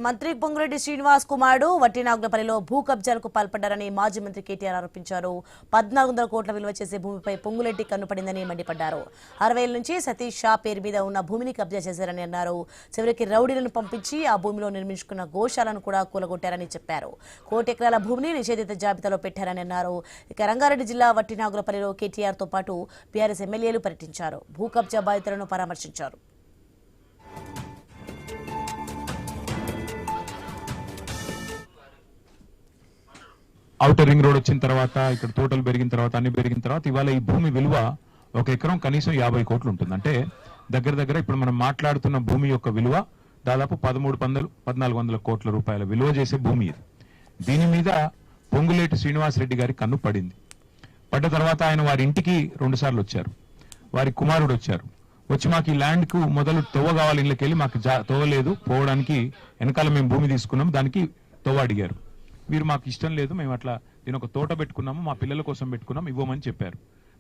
మంత్రి పొంగులేటి శ్రీనివాస్ కుమారుడు వట్టినాగులపల్లిలో భూ కబ్జాలకు పాల్పడ్డారని మాజీ మంత్రి కేటీఆర్ ఆరోపించారు. 1400 కోట్ల విలువ చేసే భూమిపై పొంగులేటి కన్నుపడిందని మండిపడ్డారు. 60 నుంచి సతీష్ షా పేరు మీద ఉన్న భూమిని కబ్జా చేశారని అన్నారు. చివరికి రౌడీలను పంపించి ఆ భూమిలో నిర్మించుకున్న గోశాలను కూడా కూలగొట్టారని చెప్పారు. 1 కోటి ఎకరాల భూమిని నిషేధిత జాబితాలో పెట్టారని అన్నారు. ఇక రంగారెడ్డి జిల్లా వట్టినాగులపల్లిలో కేటీఆర్ తో పాటు బీఆర్ఎస్ ఎమ్మెల్యేలు పర్యటించారు. భూ కబ్జా బాధితులను పరామర్శించారు. ఔటర్ రింగ్ రోడ్ వచ్చిన తర్వాత ఇక్కడ తోటలు పెరిగిన తర్వాత అన్ని పెరిగిన తర్వాత ఇవాళ ఈ భూమి విలువ 1 ఎకరం కనీసం 50 కోట్లు ఉంటుంది. అంటే దగ్గర ఇప్పుడు మనం మాట్లాడుతున్న భూమి యొక్క విలువ దాదాపు 1300-1400 కోట్ల రూపాయల విలువ చేసే భూమి ఇది. దీని మీద పొంగులేటి శ్రీనివాస్ రెడ్డి గారి కన్ను పడింది. పడ్డ తర్వాత ఆయన వారి ఇంటికి 2 సార్లు వచ్చారు. వారి కుమారుడు వచ్చారు. వచ్చి మాకు ఈ ల్యాండ్ కు మొదలు తవ్వ కావాలి, ఇళ్ళకి వెళ్ళి మాకు తవ్వలేదు, పోవడానికి వెనకాల మేము భూమి తీసుకున్నాం, దానికి తవ్వ అడిగారు. మీరు మాకు ఇష్టం లేదు, మేము అట్లా దీని ఒక తోట పెట్టుకున్నాము, మా పిల్లల కోసం పెట్టుకున్నాం, ఇవ్వమని చెప్పారు.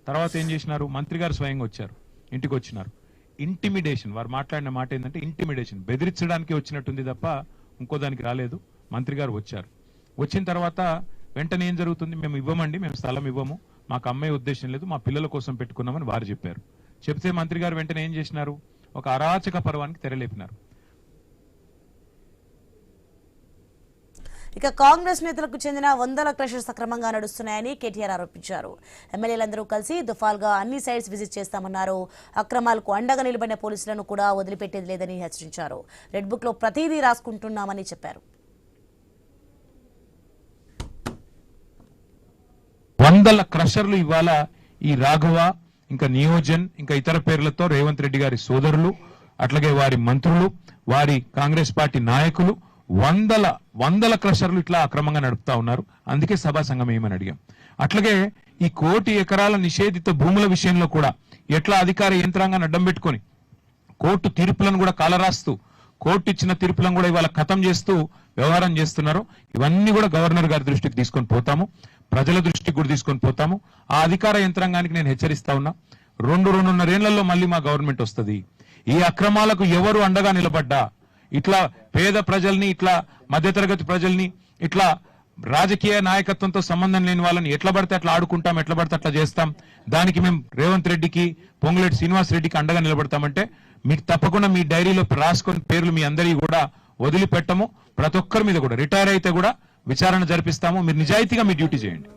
తర్వాత ఏం చేసినారు, మంత్రి గారు స్వయంగా వచ్చారు, ఇంటికి వచ్చినారు. ఇంటిమిడేషన్, వారు మాట్లాడిన మాట ఏంటంటే ఇంటిమిడేషన్, బెదిరించడానికి వచ్చినట్టుంది తప్ప ఇంకో దానికి రాలేదు. మంత్రి గారు వచ్చారు. వచ్చిన తర్వాత వెంటనే ఏం జరుగుతుంది, మేము ఇవ్వమండి, మేము స్థలం ఇవ్వము, మాకు అమ్మాయి ఉద్దేశం లేదు, మా పిల్లల కోసం పెట్టుకున్నామని వారు చెప్పారు. చెప్తే మంత్రి గారు వెంటనే ఏం చేసినారు, ఒక అరాచక పర్వానికి తెరలేపినారు. ఇక కాంగ్రెస్ నేతలకు చెందిన 100 క్రషర్స్ సక్రమంగా నడుస్తున్నాయని కేటీఆర్ ఆరోపించారు. ఎమ్మెల్యేలందరూ కలిసి దుఫాల్గా అన్ని సైట్స్ విజిట్ చేస్తామన్నారు. అక్రమాలకు అండగా నిలబడిన పోలీసులను కూడా వదిలిపెట్టేది లేదని హెచ్చరించారు. రెడ్ బుక్ లో ప్రతిదీ రాసుకుంటున్నామని చెప్పారు. 100 క్రషర్లు ఇవాళ ఈ రాఘవ, ఇంకా నియోజన్, ఇంకా ఇతర పేర్లతో రేవంత్ రెడ్డి గారి సోదరులు, అట్లాగే వారి మంత్రులు, వారి కాంగ్రెస్ పార్టీ నాయకులు వందల క్రషర్లు ఇట్లా అక్రమంగా నడుపుతా ఉన్నారు. అందుకే సభా సంఘం ఏమని అడిగాం. అట్లాగే ఈ 1 కోటి ఎకరాల నిషేధిత భూముల విషయంలో కూడా ఎట్లా అధికార యంత్రాంగాన్ని అడ్డం పెట్టుకొని కోర్టు తీర్పులను కూడా కాలరాస్తూ, కోర్టు ఇచ్చిన తీర్పులను కూడా ఇవాళ ఖతం చేస్తూ వ్యవహారం చేస్తున్నారు. ఇవన్నీ కూడా గవర్నర్ గారి దృష్టికి తీసుకొని పోతాము, ప్రజల దృష్టికి కూడా తీసుకొని పోతాము. ఆ అధికార యంత్రాంగానికి నేను హెచ్చరిస్తా ఉన్నా, 2-2.5 ఏళ్లలో మళ్ళీ మా గవర్నమెంట్ వస్తుంది. ఈ అక్రమాలకు ఎవరు అండగా నిలబడ్డా, ఇట్లా పేద ప్రజల్ని, ఇట్లా మధ్యతరగతి ప్రజల్ని, ఇట్లా రాజకీయ నాయకత్వంతో సంబంధం లేని వాళ్ళని ఎట్లా పడితే అట్లా ఆడుకుంటాం, ఎట్లా పడితే అట్లా చేస్తాం, దానికి మేము రేవంత్ రెడ్డికి, పొంగులేటి శ్రీనివాస్ రెడ్డికి అండగా నిలబడతామంటే మీకు తప్పకుండా మీ డైరీలో రాసుకొని పేర్లు మీ అందరికీ కూడా వదిలిపెట్టము. ప్రతి ఒక్కరి మీద కూడా రిటైర్ అయితే కూడా విచారణ జరిపిస్తాము. మీరు నిజాయితీగా మీ డ్యూటీ చేయండి.